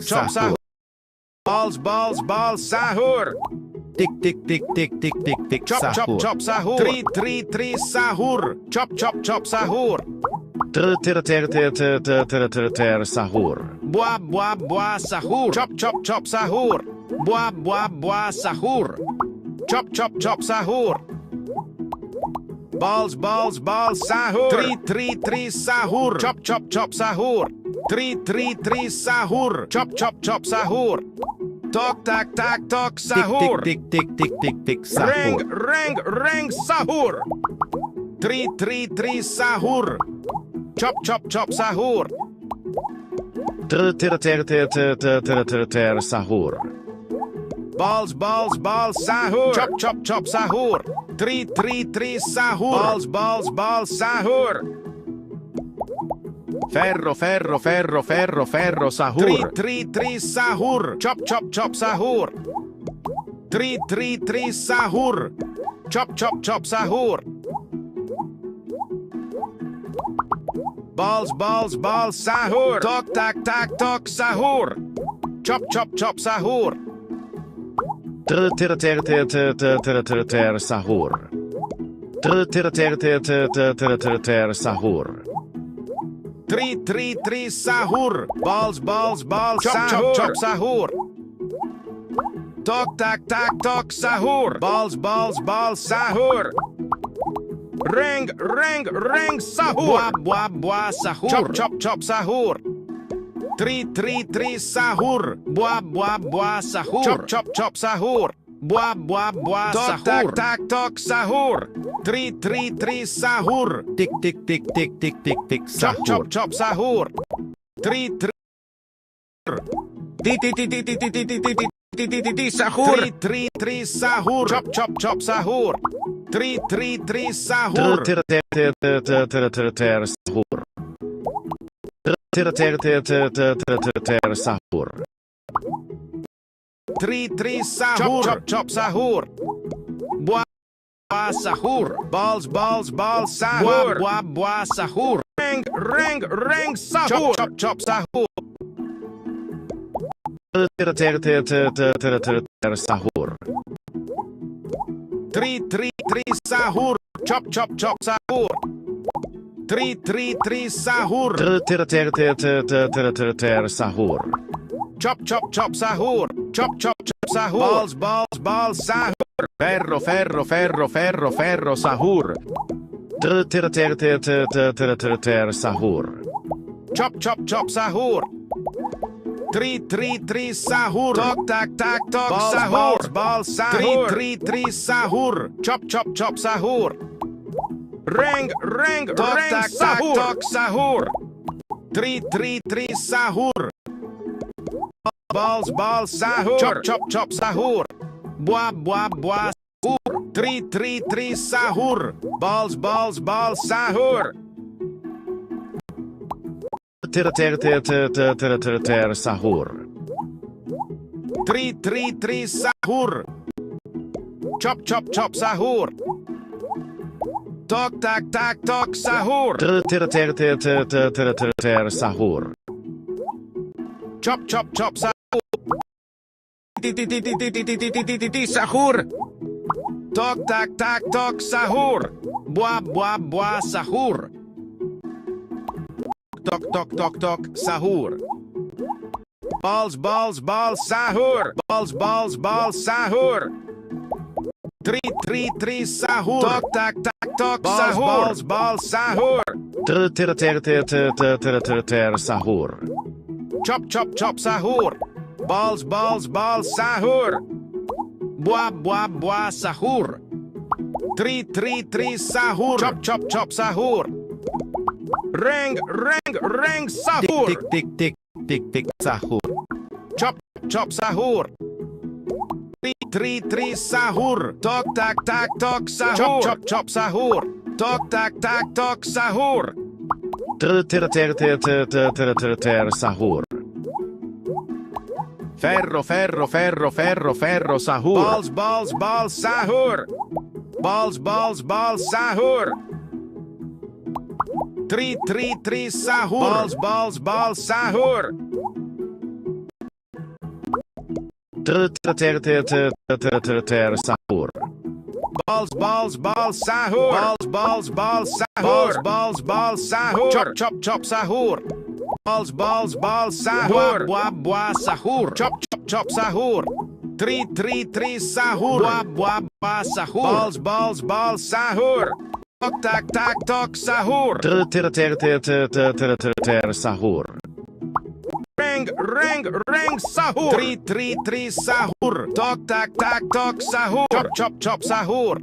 chop, sahur. Balls, sahur. Tick, tick, tick, tick, tick, tick, tick, Chop, chop, sahur. chop, sahur. Three, sahur. Chop, chop, sahur. Sahur. Bois, sahur. Chop, chop, sahur. Bois, sahur. Chop, chop, sahur. Balls, sahur. Three, sahur. Chop, chop, sahur. Three, sahur. Chop, chop, sahur. Tok, tak, sahur. Tick, tick, tick, tick, tick, tick, sahur. Rang, sahur. Three, sahur. Chop, chop, sahur. Sahur. Balls, sahur. Chop, sahur. Three, sahur. Balls, sahur. Ferro, sahur. Three, sahur. Chop, sahur. Three, sahur. Chop, sahur. Balls, sahur. Tok, tak, sahur. Chop, sahur. Sahur. Sahur. Three, sahur. Balls, chop, sahur. Tok, tak, sahur. Balls, sahur. Rang, sahur. Bois, sahur. Chop, sahur. Three, sahur. Bois, sahur. Chop, sahur. Bois, sahur. Tok, sahur. Three, sahur. Tick, tick, tick, tick, tick, tick, tick, sahur. Chop, sahur. Three, Sahur. Three, sahur. Chop, sahur. Three, sahur. Sahur. Three, sahur. Chop, sahur. Bois, sahur. Balls, sahur. Bois, sahur. Rang, sahur. Chop, sahur. Sahur. Three, sahur. Chop, sahur. Three, sahur. Sahur. Chop, sahur. Chop, sahur. Balls, sahur. Ferro, sahur. Sahur. Chop, sahur. Three, sahur. Tok, tak, sahur. Balls, sahur. Three, sahur. Chop, sahur. Rang, sahur. Sahur. Three, sahur. Balls, sahur. Chop, sahur. Bois, sahur. Three, sahur. Balls, sahur. Sahur. Three, sahur. Chop, sahur. Tok, tak, sahur. Sahur. Chop, sahur. Sahur. Tok, tak, sahur. Bois, sahur. Tok, sahur. Balls, sahur. Balls, sahur. Three, sahur. Tok, sahur. Balls, sahur. Sahur. Chop, sahur. Balls, sahur. Bois, sahur. Three, sahur. Chop, sahur. Rang, sahur. Tick, sahur. Chop, sahur. Three, sahur. Tok, tak, sahur. Chop, sahur. Tok, tak, sahur. Sahur. Ferro, sahur. Balls, sahur. Balls, sahur. Three, sahur. Balls, sahur. sahur. Balls, balls, balls, sahur. Balls, balls, balls, sahur. Balls, balls, balls, sahur. Chop, chop, chop, sahur. Balls, balls, balls, sahur. Buah, buah, sahur. Chop, chop, chop, sahur. Tri, sahur. Buah, buah, buah, sahur. Balls, balls, balls, sahur. Tok, tak, tak, tok, sahur. Sahur. Reng, reng, reng, sahur. Tri, sahur. Tok, tak, tak, tok, sahur. Chop, chop, chop, sahur.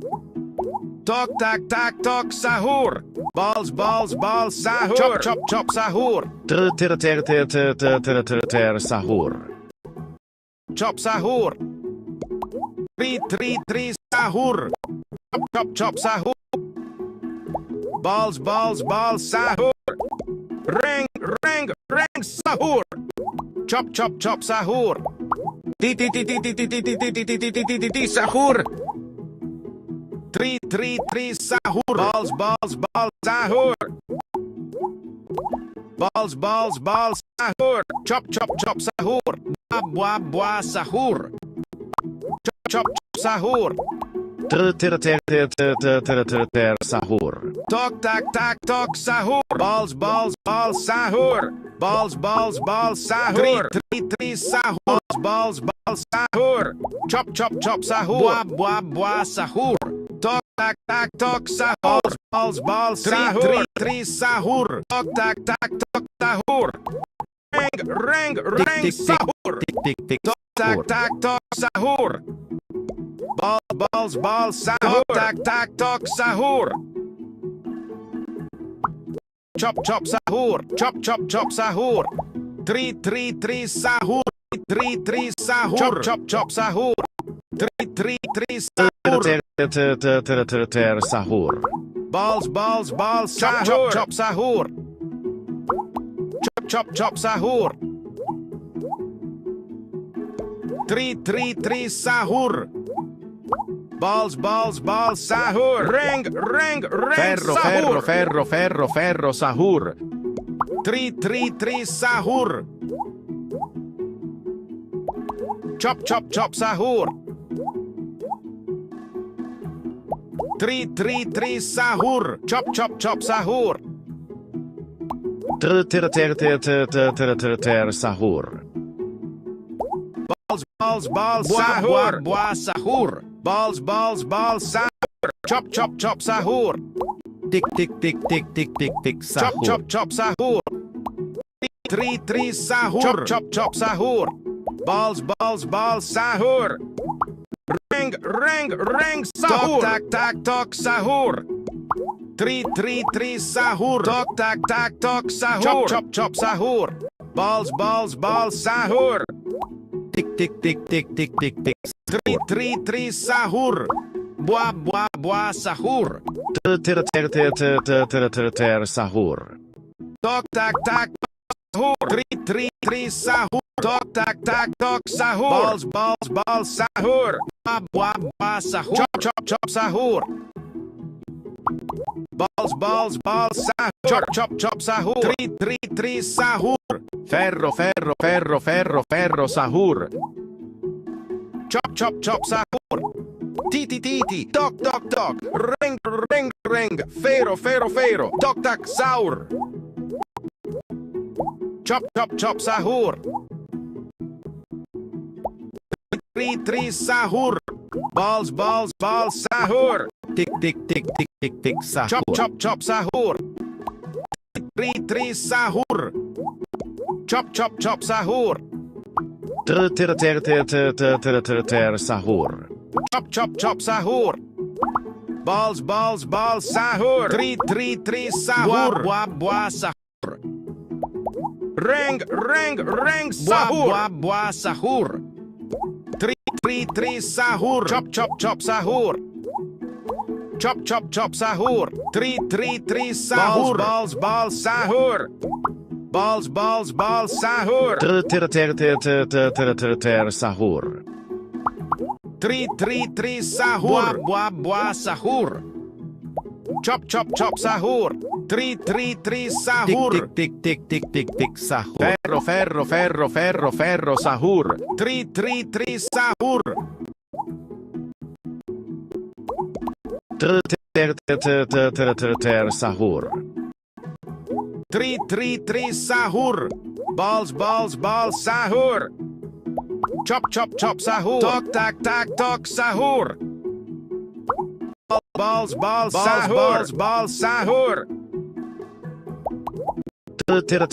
Tok, tak, tak, tok, sahur. Balls, balls, balls, sahur. Chop, chop, chop, sahur. Sahur. Chop, sahur. Tri, sahur. Chop, chop, chop, sahur. Balls, balls, balls, sahur. Reng, reng, reng, sahur. Chop, chop, chop, sahur. Sahur. Tri, sahur. Balls, balls, balls, sahur. Balls, balls, balls, sahur. Chop, chop, chop, sahur. Buah, buah, buah, sahur. Chop, chop, chop, sahur. Sahur. Tok, tak, tak, tok, sahur. Balls, balls, balls, sahur. Balls, balls, balls, sahur. Tri, sahur. Balls, balls, sahur. Chop, chop, chop, sahur. Buah, buah, buah, sahur. Tok, tak, tak, tok, sahur. Balls, balls, sahur. Tri, sahur. Tok, tak, tak, tok, sahur. Reng, reng, reng, sahur. Tok, tak, tak, tok, sahur. Balls, balls, balls, sahur. Tak, tak, tok, sahur. Chop, chop, sahur. Chop, chop, chop, sahur. Tri, sahur. Tri, sahur. Chop, chop, chop, sahur. Tri, sahur. Sahur. Balls, balls, balls, sahur. Chop, chop, chop, sahur. Chop, chop, chop, sahur. Tri, sahur. Balls, balls, balls, sahur. Reng, reng, reng, Ferro, sahur. ferro, ferro, ferro, ferro, sahur. Tri, sahur. Chop, chop, chop, sahur. Tri, sahur. Chop, chop, chop, sahur. Sahur. Balls, balls, balls, sahur. Buah, buah, sahur. Balls, balls, balls, sahur. Chop, chop, chop, sahur. Tik, tik, tik, tik, tik, tik, tik, Chop, sahur. chop, chop, sahur. Tri, sahur. Chop, chop, chop, sahur. Balls, balls, balls, sahur. Reng, reng, reng, sahur. Tok, tak, tak, tok, sahur. Tri, sahur. Tok, tak, tak, tok, sahur. Chop, chop, chop, sahur. Balls, balls, balls, sahur. Tik, tik, tik, tik, tik, tik, tik. Tri, sahur. Buah, buah, buah, sahur. Sahur. Tok, tak, tak, sahur. Tri, sahur. Tok, tak, tak, tok, sahur. Balls, balls, balls, sahur. Buah, buah, buah, sahur. Chop, chop, chop, sahur. Balls, balls, balls, sahur. Chop, chop, chop, sahur. Tri, sahur. Ferro, ferro, ferro, ferro, ferro, sahur. Chop, chop, chop, sahur. Titi, tok, tok, tok. Reng, reng, reng. Fero, fero, fero. Tok, tak, sahur. Chop, chop, chop, sahur. Tri, sahur. Balls, balls, balls, sahur. Tik, tik, tik, tik, tik, tik, sahur. Chop, chop, chop, sahur. Tri, sahur. Chop, chop, chop, sahur. Sahur. Chop, chop, chop, sahur. Balls, balls, balls, sahur. Tri, sahur. Buah, buah, sahur. Reng, reng, reng, sahur. Buah, buah, sahur. Tri, sahur. Chop, chop, chop, sahur. Chop, chop, chop, sahur. Tri, sahur. Balls, balls, sahur. Balls, balls, balls, sahur. Sahur. Tri, sahur. Buah, buah, buah, sahur. Chop, chop, chop, sahur. Tri tri tri sahur. Tik tik tik tik tik tik sahur. Ferro ferro ferro ferro ferro sahur. Tri tri tri sahur. Ter sahur. Tri tri tri sahur. Balls balls balls sahur. Chop chop chop sahur. Tok tak tak tok sahur. Balls balls sahur. Balls balls sahur. Ter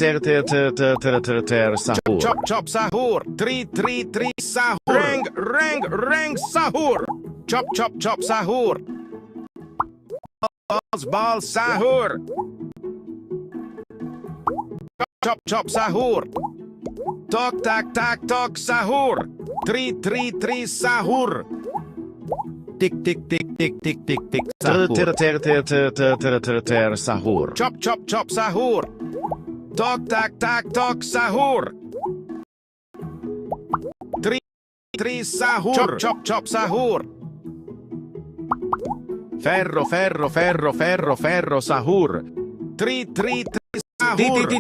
sahur. Chop chop sahur. Tri tri tri sahur. Rang rang rang sahur. Chop chop chop sahur. Balls balls sahur. Chop chop sahur. Tok tak tak tok sahur. Tri tri tri sahur. Tik tik tik tik tik tik tik sahur. Ter sahur. Chop chop chop sahur. Tok tak tak tok sahur. Tri tri sahur. Chop chop chop sahur. Ferro ferro ferro ferro ferro sahur. Tri tri tri sahur.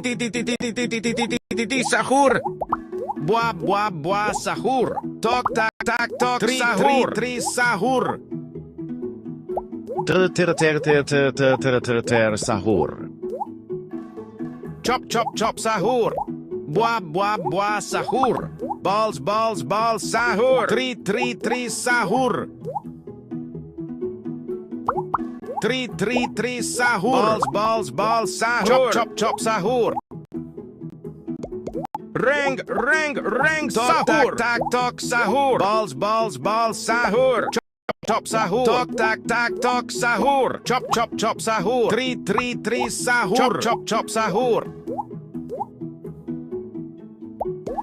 Sahur. Buah buah buah sahur. Tok tak tak tok sahur. Tri sahur. Ter sahur. Chop chop chop sahur. Buah buah buah sahur. Balls balls balls sahur. Tri tri tri sahur. Tri tri tri sahur. Balls balls balls sahur. Chop chop chop sahur. Rang rang rang sahur. Tak tak tok sahur. Balls balls balls sahur. Chop chop sahur. Tok tak tak tok sahur. Chop chop chop sahur. Tri tri tri sahur. Chop chop chop sahur.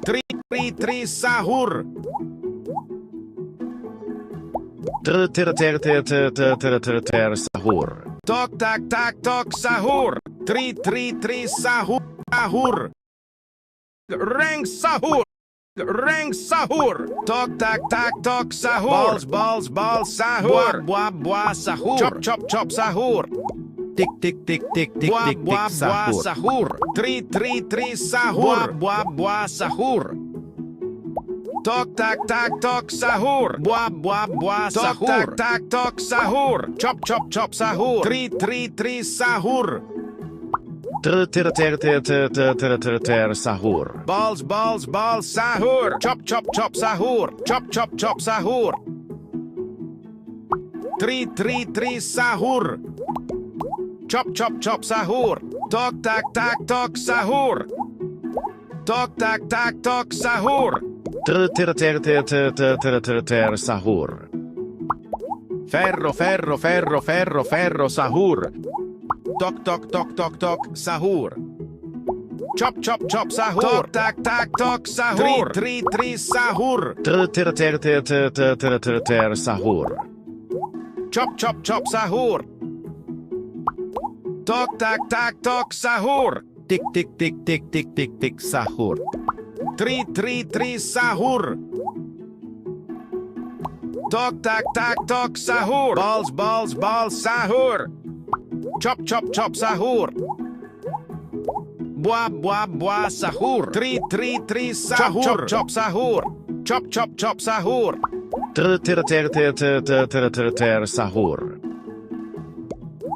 Tri tri tri sahur. Ter sahur. Tok tak tak tok sahur. Tri tri tri sahur. Sahur. Rang sahur. Rang sahur. Tok tak tak tok sahur. Balls balls balls sahur. Buah buah sahur. Chop chop chop sahur. Tik tik tik tik tik Buah tik tik buah buah sahur. sahur. Tri tri tri sahur. Buah buah sahur. Tok tak tak tok sahur. Buah buah buah sahur. Tok tak tak tok sahur. Chop chop chop sahur. Tri tri tri sahur. Ter sahur. Balls balls balls sahur. Chop chop chop sahur. Chop chop chop sahur. Tri tri tri sahur. Chop chop chop sahur. Tok tak tak tok sahur. Tok tak tak tok sahur. Ter sahur. Ferro ferro ferro ferro ferro sahur. Tok tok tok tok tok sahur. Chop chop chop sahur. Tok tak tak tok sahur. Tri tri sahur. Ter sahur. Chop chop chop sahur. Tok tak tak tok sahur. Tik tik tik tik tik tik tik sahur. Tri tri tri sahur. Tok tak tak tok sahur. Balls balls balls sahur. Chop chop chop sahur. Buah buah buah sahur. Tri tri tri sahur. Chop chop chop sahur. Chop chop chop sahur. Ter sahur.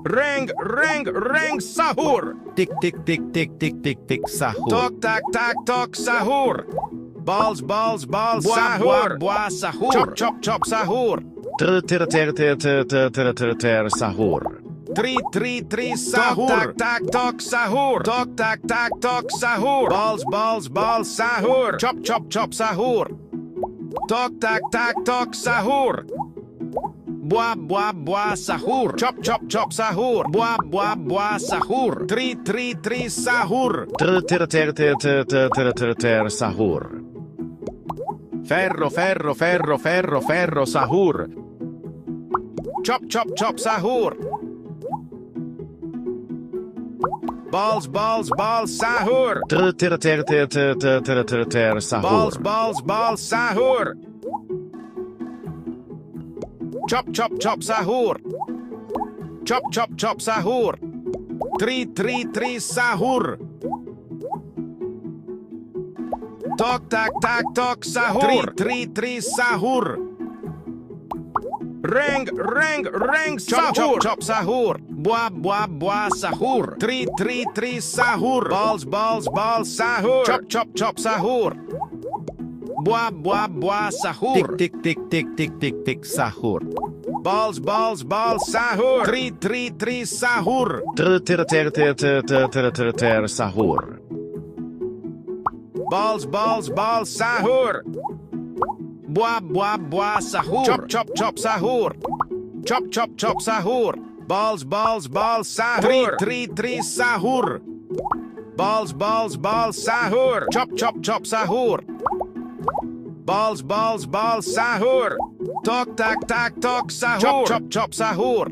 Rang rang rang sahur. Tik tik tik tik tik tik tik sahur. Tok tak tak tok sahur. Balls balls balls Buah, sahur. buah, buah sahur. Chop chop chop sahur. Ter sahur. Tri tri tri sahur. Tok tak tak tok sahur. Tok tak tak tok sahur. Balls balls balls sahur. Chop chop chop sahur. Tok tak tak tok sahur. Buah buah buah sahur. Chop chop chop sahur. Buah buah buah sahur. Tri tri tri sahur. Ter sahur. Ferro ferro ferro ferro ferro sahur. Chop chop chop sahur. Balls balls balls sahur. Ter sahur. Balls balls balls sahur. Chop chop chop sahur. Chop chop chop sahur. 3 sahur. Tok tak tak tok sahur. 3 sahur. Reng Chop, sahur. chop, chop, sahur. Buah sahur. 3 sahur. Balls sahur. Chop sahur. Buah sahur. Tik sahur. Balls sahur. 3 sahur. Ter sahur. Balls sahur. Buah sahur. Chop sahur. Chop sahur. Balls sahur. 3 sahur. Balls sahur. Chop sahur. Balls sahur. Tok tak tok sahur. Chop sahur.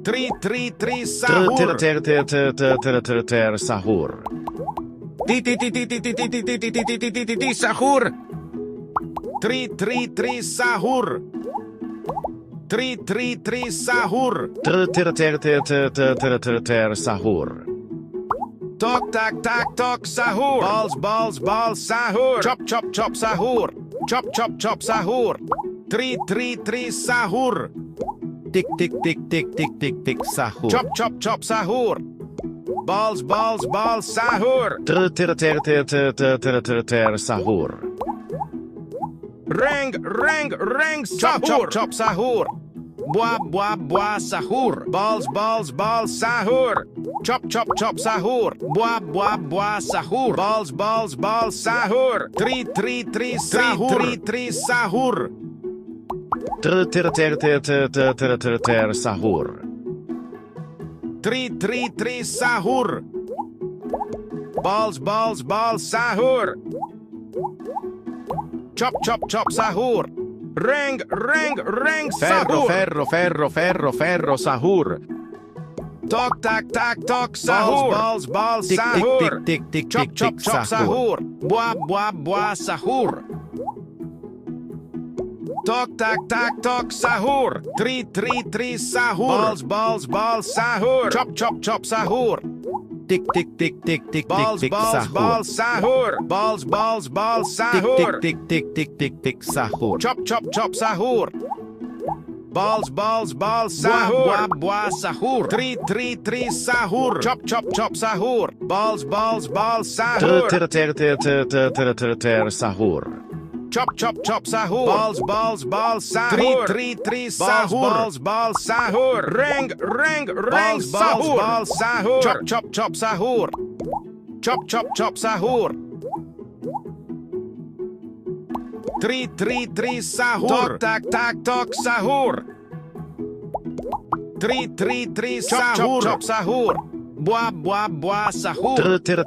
3 sahur. Ter sahur. Sahur. 3 sahur. 3 sahur. Ter sahur. Tok tak tok sahur. Balls sahur. Chop sahur. Chop sahur. 3 sahur. Tik sahur. Chop sahur. Balls sahur. Ter sahur. Reng sahur. Chop sahur. Buah sahur. Balls sahur. Chop sahur. Buah sahur. Balls sahur. 3 sahur. 3 sahur. Ter sahur. 3 sahur. Balls sahur. Chop sahur. Reng sahur. Ferro sahur. Tok tak tok sahur. Balls sahur. Tik Chop sahur. Buah sahur. Tok tak tok sahur. 3 sahur. Balls sahur. Chop sahur. Tik Balls sahur. sahur. Balls sahur. Tik sahur. Chop sahur. Balls sahur. Buah sahur. 3 sahur. Chop sahur. Balls sahur. Ter sahur. Chop sahur. Balls sahur. 3 sahur. Balls sahur. Reng sahur. Balls sahur. Chop sahur. Chop sahur. 3 sahur. Tok tak tok sahur. 3 sahur. Chop sahur. Buah sahur. Ter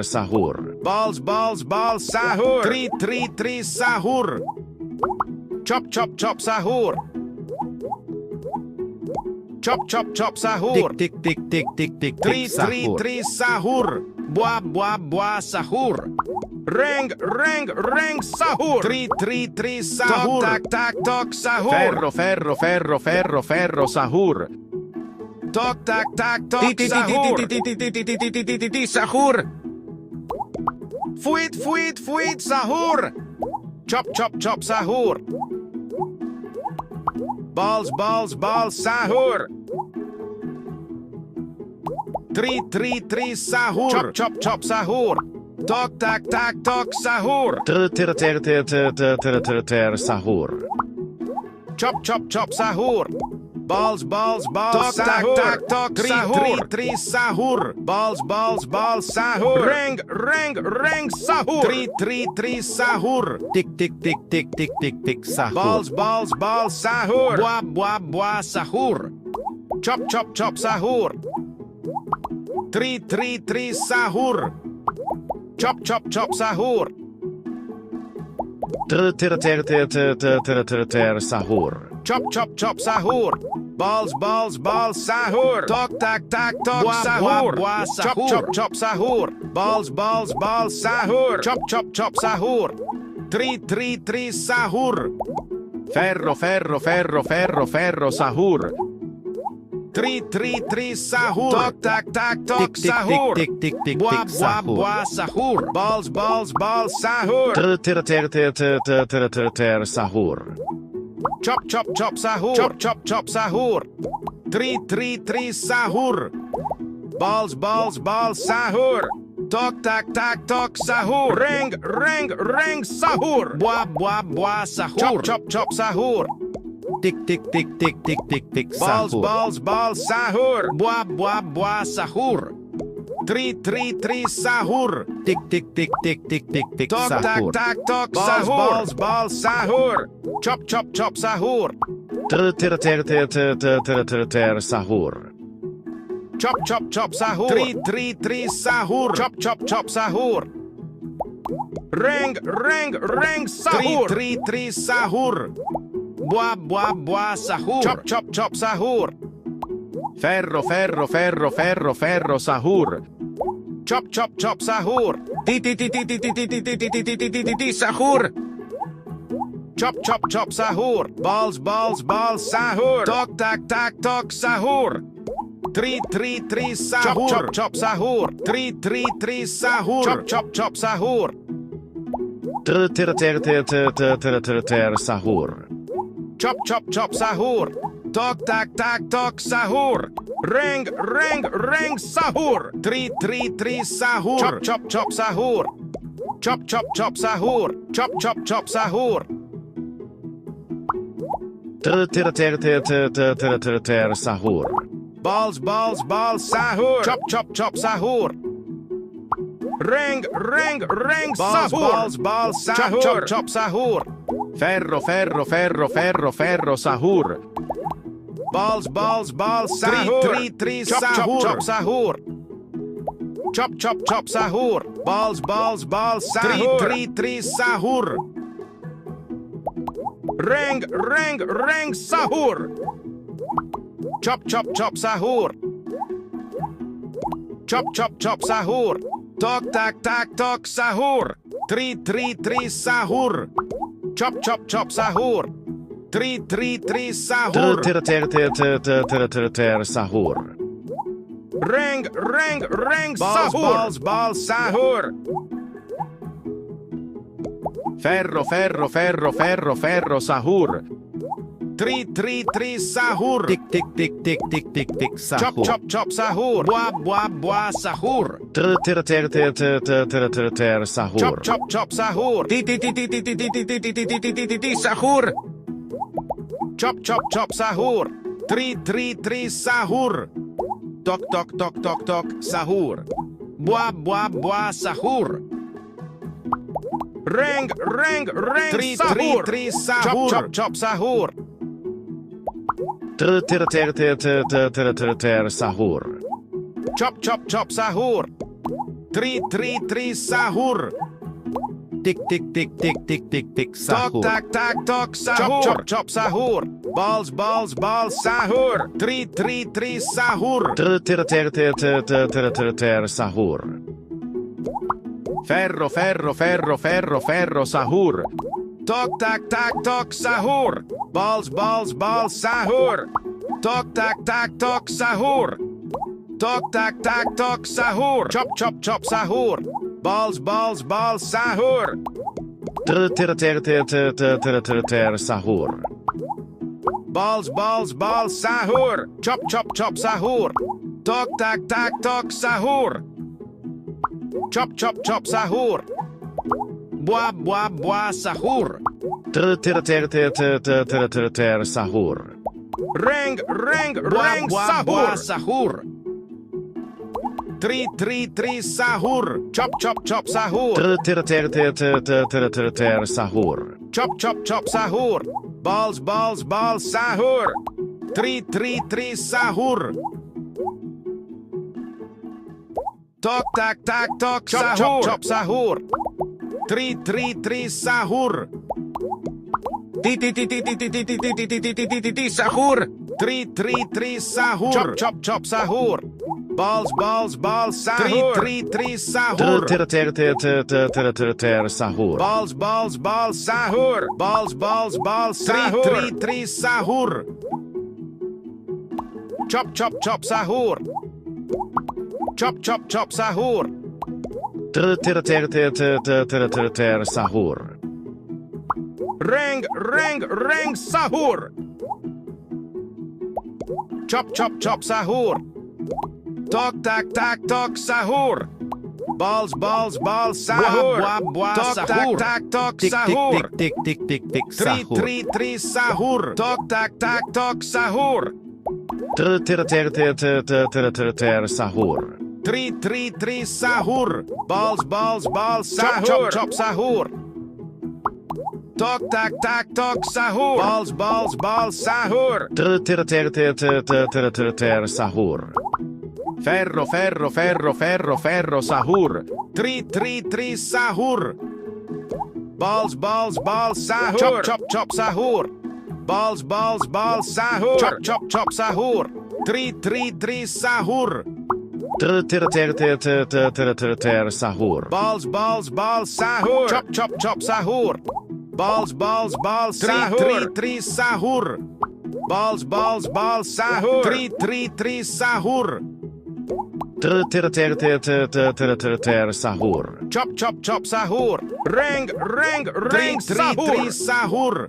sahur. Balls sahur. 3 sahur. Chop sahur. Chop sahur. Tik sahur. 3 sahur. Buah sahur. Reng sahur. 3 sahur. Tak tok sahur. Ferro sahur. Tok tak tok sahur. Sahur. Fuit sahur. Chop sahur. Balls sahur. 3 sahur. Chop sahur. Tok tak tok sahur. Ter sahur. Chop sahur. Balls sahur. Tok 3 sahur. Balls sahur. Reng sahur. 3 sahur. Tik sahur. Balls sahur. Buah sahur. Chop sahur. 3 sahur. Chop sahur. Ter sahur. Chop sahur. Balls sahur. Tok tak tok sahur. Chop sahur. Balls sahur. Chop sahur. 3 sahur. Ferro sahur. 3 sahur. Tok tak tak tok sahur. Tik tik tik Bwa tik bwa sahur. bwa sahur. Balls sahur. Sahur. Chop chop sahur. Chop sahur. 3 sahur. Balls sahur. Tok tak tak tok sahur. Ring sahur. Bwa sahur. Chop sahur. Tik tik tik tik tik tik tik sahur. Balls sahur. Bwa sahur. 3 sahur. Tik tik tik tik tik tik tik Tok tak sahur. tak tok sahur. Balls sahur. Chop sahur. Sahur. Chop sahur. 3 sahur. Chop sahur. Ring sahur. 3 sahur. Bwa sahur. Chop sahur. Ferro sahur. Chop sahur. Sahur. Chop sahur. Balls sahur. Tok tak tok sahur. 3 sahur. Chop sahur. 3 sahur. Chop sahur. Sahur. Chop sahur. Tok tak tok sahur. Ring sahur. 3 sahur. Chop sahur. Chop sahur. Chop sahur. Sahur. Balls sahur. Chop sahur. Ring sahur. Balls sahur. Chop sahur. Ferro sahur. Balls sahur. 3 sahur. Chop sahur. Chop sahur. Balls sahur. 3 sahur. Ring sahur. Chop sahur. Chop sahur. Tok tak tok sahur. 3 sahur. Chop sahur. 3 sahur. Sahur. Ring sahur. Balls sahur. Ferro sahur. 3 sahur. Tik tik tik tik tik tik tik sahur. Chop sahur. Bwa sahur. Sahur. Chop sahur. Sahur. Chop sahur. 3 sahur. Tok sahur. Bwa sahur. Ring sahur. 3 sahur. Chop sahur. Sahur. Chop sahur. 3 sahur. Tik tik tik tik tik tik tik sahur. Tok tak tok sahur. Chop sahur. Balls sahur. 3 sahur. Sahur. Ferro sahur. Tok tak tok sahur. Balls sahur. Tok tak tok sahur. Tok tak tok sahur. Chop sahur. Balls sahur. Sahur. Balls sahur. Chop sahur. Tok tak tok sahur. Chop sahur. Bwa sahur. Sahur. Ring sahur. 3 sahur. Chop sahur. Sahur. Chop sahur. Balls sahur. 3 sahur. Tok tak tok sahur. Chop sahur. 3 sahur. Sahur. 3 sahur. Chop sahur. Balls sahur. 3 sahur. Sahur. Balls sahur. Balls sahur. 3 sahur. Chop chop chop sahur. Chop chop chop sahur. Sahur. Reng reng reng sahur. Chop chop chop sahur. Tok tak tak tok sahur. Balls balls balls sahur. Buah, buah, buah, Tok tak sahur. tak tok Tik sahur. tik tik tik tik tik tik Tri sahur. tri tri sahur. Tok tak tak tok sahur. Sahur. Tri tri tri sahur. Balls balls balls sahur. Chop chop chop sahur. Tok tak tak tok sahur. Balls balls balls sahur. Sahur. Ferro ferro ferro ferro ferro sahur. Tri tri tri sahur. Balls balls balls sahur. Chop chop chop sahur. Balls balls balls sahur. Chop chop chop sahur. Tri tri tri sahur. Sahur. Balls balls balls sahur. Chop chop chop sahur. Balls balls balls sahur. Tri tri sahur. Balls balls balls sahur. Tri tri tri sahur. Sahur. Chop chop chop sahur. Reng reng reng sahur. Tri sahur.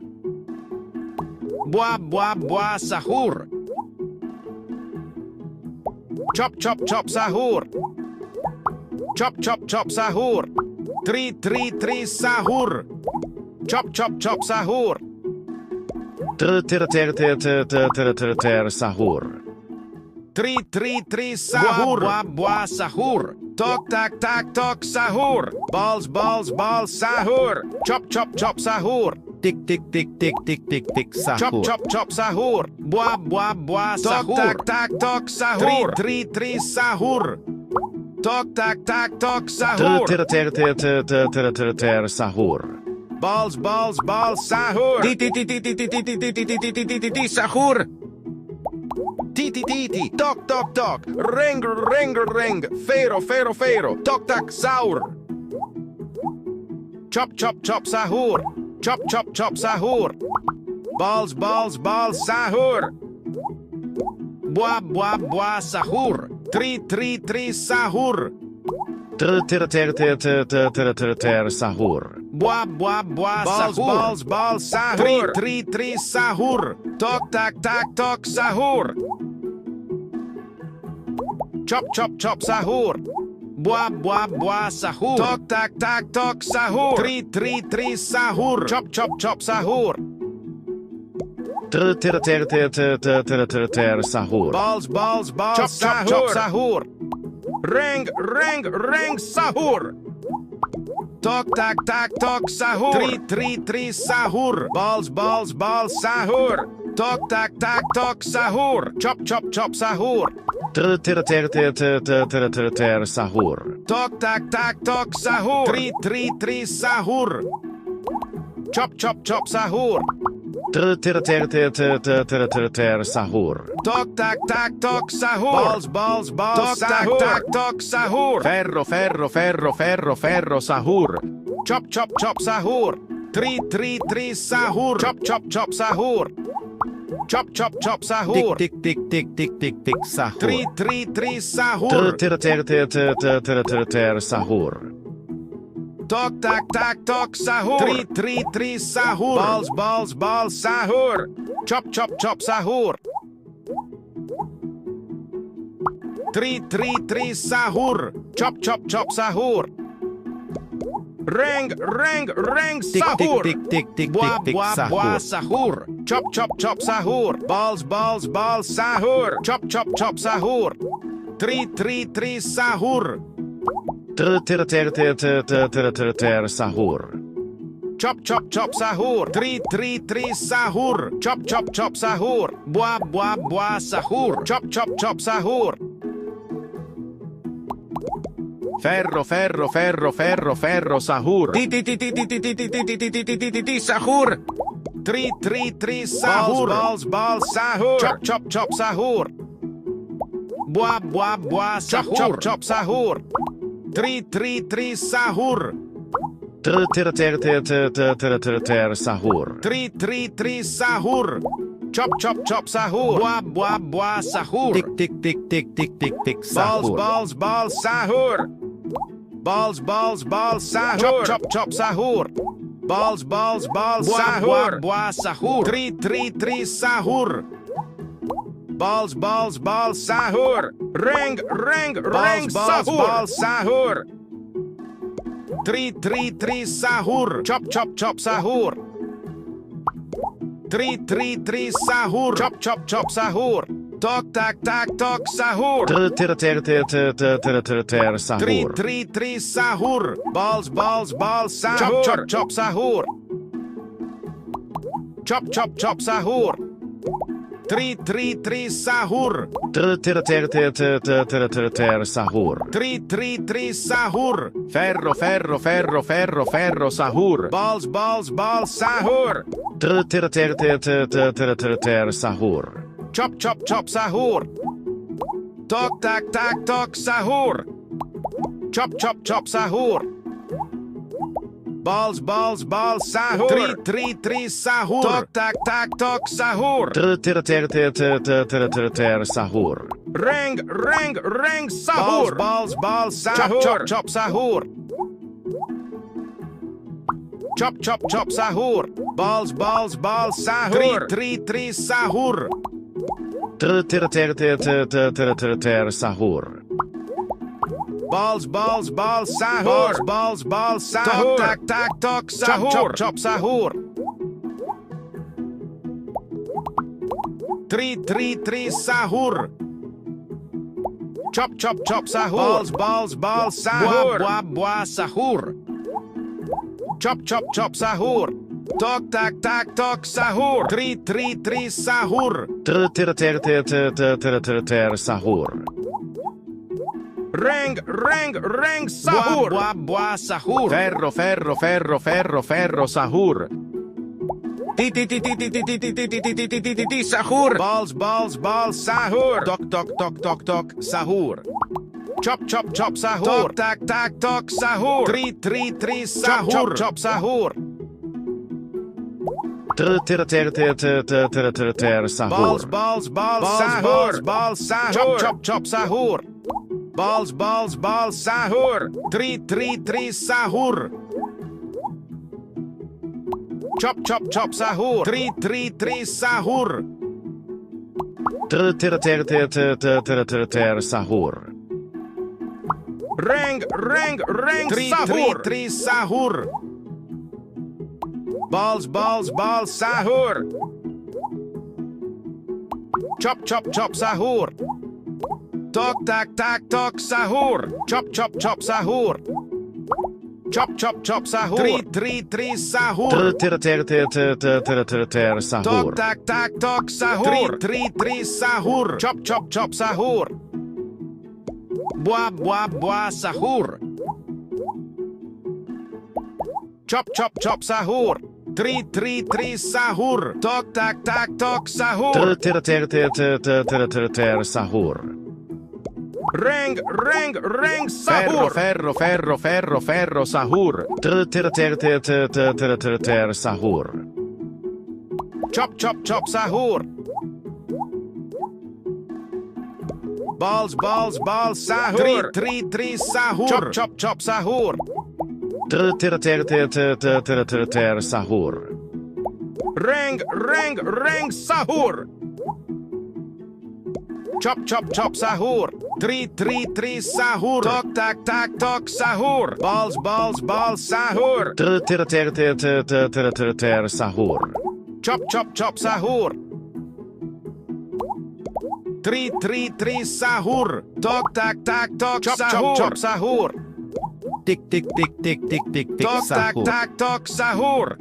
Buah buah buah sahur. Chop chop chop sahur. Chop chop chop sahur. Tri tri tri sahur. Chop chop chop sahur. Sahur. Tri tri tri sahur. Buah buah sahur. Tok tak tak tok sahur. Balls balls balls sahur. Chop chop chop sahur. Tik tik tik tik tik tik tik Chop sahur. chop chop sahur. Buah buah buah sahur. Tok tak tak tok sahur. Tri tri tri sahur. Tok tak tak tok sahur. Sahur. Balls balls balls sahur. Sahur. Ti tok tok tok. Ring ring ring. Fero fero fero. Tok tak sahur. Chop chop chop sahur. Chop chop chop sahur. Balls balls balls sahur. Buah buah buah sahur. Tri tri tri sahur. Sahur. Buah buah buah sahur. Balls balls sahur. Tri tri tri sahur. Tok tak tak tok sahur. Chop chop chop sahur. Buah buah buah sahur. Tok tak tak tok sahur. Tri tri tri sahur. Chop chop chop sahur. Sahur. Balls balls balls chop chop chop sahur. Reng reng reng sahur. Tok tak tak tok sahur. Tri tri tri sahur. Balls balls balls sahur. Tok tak tak tok sahur. Chop chop chop sahur. Sahur. Tok tak tak tok sahur. Tri tri tri sahur. Chop chop chop sahur. Sahur. Tok tak tak tok sahur. Balls balls balls sahur. Tak tak tok sahur. Ferro ferro ferro ferro ferro sahur. Chop chop chop sahur. Tri tri tri sahur. Chop chop chop sahur. Chop chop chop sahur. Tik tik tik tik tik tik tik sahur. Tri tri tri sahur. Sahur. Tok tak tak tok sahur. Tri tri tri sahur. Balls balls balls sahur. Chop chop chop sahur. Tri tri tri sahur. Chop chop chop sahur. Reng reng reng sahur. Tik tik tik tik Buah tik buah buah sahur. Chop chop chop sahur. Balls balls balls sahur. Chop chop chop sahur. Tri tri tri sahur. Sahur. Chop chop chop sahur. Tri tri tri sahur. Chop chop chop sahur. Buah buah buah sahur. Chop chop chop sahur. Ferro ferro ferro ferro ferro sahur. Sahur. Tri tri tri sahur. Balls balls sahur. Chop chop chop sahur. Buah buah buah sahur. Chop chop chop sahur. Tri tri tri sahur. Sahur. Tri tri tri sahur. Chop, chop, chop, sahur. Bua, bua, bua, sahur. Tick, tick, tick, tick, tick, tick, tick, Balls, sahur. balls, balls, sahur. Balls, balls, balls, sahur. Chop, chop, chop, sahur. Balls, balls, balls, sahur. Bua, bua, sahur. Tri, sahur. Balls, balls, balls, sahur. Ring, ring, sahur. Balls, sahur. Tri, sahur. Chop, chop, chop, sahur. Tri, sahur. Chop, chop, chop, sahur. Tok, tak, tok, sahur. Sahur. Tri, sahur. Balls, balls, balls, sahur. Chop, chop, chop, sahur. Chop, chop, chop, sahur. Tri, sahur. Sahur. Tri, sahur. Ferro, ferro, ferro, ferro, ferro, sahur. Balls, balls, balls, sahur. Sahur. Chop, chop, chop, sahur. Tok, tak, tok, sahur. Chop, chop, chop, sahur. Balls, balls, balls, sahur. Tri, sahur. Tok, tak, tok, sahur. Sahur. Ring, sahur. Balls, balls, sahur. Chop, chop, chop, sahur. Chop, chop, chop, sahur. Balls, balls, balls, sahur. Tri, sahur. Sahur. Balls, balls, balls, sahur. Balls, balls, sahur. Tok, tak, tok, sahur. Chop, chop, sahur. Tri, sahur. Chop, chop, chop, sahur. Balls, balls, sahur. Bua, bua, sahur. Chop, chop, chop, sahur. Tok, tak, tok, sahur. Tri, sahur. Sahur. Ring, sahur. Bua, bua, sahur. Ferro, ferro, ferro, ferro, ferro, sahur. Sahur. Balls, balls, balls, sahur. Tok, tok, sahur. Chop, chop, chop, sahur. Tok, tak, tok, sahur. Tri, sahur. Chop, chop, sahur. Sahur. Balls, sahur. Balls, sahur. Chop, chop, sahur. Balls, sahur. Tri, sahur. Chop, chop, chop, sahur. Tri, sahur. Sahur. Ring, sahur. Tri, sahur. Balls, sahur. Chop, chop, chop, sahur. Tok, tak, tok, sahur. Chop, chop, chop, sahur. Chop, chop, chop, sahur. Tri, sahur. Sahur. Tok, tak, tok, sahur. Tri, sahur. Chop, chop, chop, sahur. Bua, bua, sahur. Chop, chop, chop, sahur. Tri, sahur. Tok, tak, tok, sahur. Sahur. Ring, sahur. Ferro, ferro, ferro, ferro, sahur. Sahur. Chop, chop, chop, sahur. Balls, sahur. Tri, sahur. Chop, chop, sahur. Sahur. Ring, sahur. Chop, chop, chop, sahur. Tri, sahur. Tok, tak, tok, sahur. Balls, sahur. Sahur. Chop, chop, chop, sahur. Tri, sahur. Tok, tak, tok, sahur. Chop, sahur. Tick, tick, tick, tick, tick, tick, tick, Tok, sahur. tak, tok, sahur.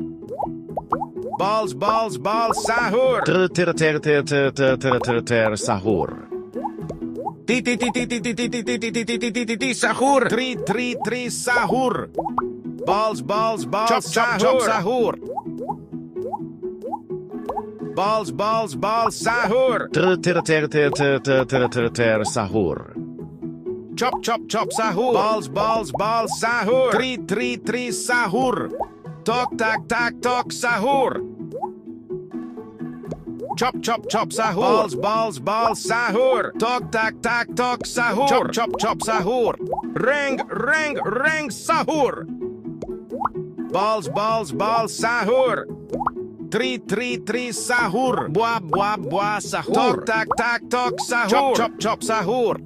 Balls, sahur. Sahur. Sahur. Tri, sahur. Balls, chop, sahur. Balls, sahur. Sahur. Chop, chop, sahur. Balls, sahur. Tri, sahur. Tok, tak, tok, sahur. Chop, chop, chop, sahur. Balls, sahur. Tok, tak, tok, sahur. Chop, chop, chop, sahur. Ring, sahur. Balls, sahur. Tri, sahur. Buah, sahur. Tok, tak, tok, sahur. Chop, chop, chop, sahur.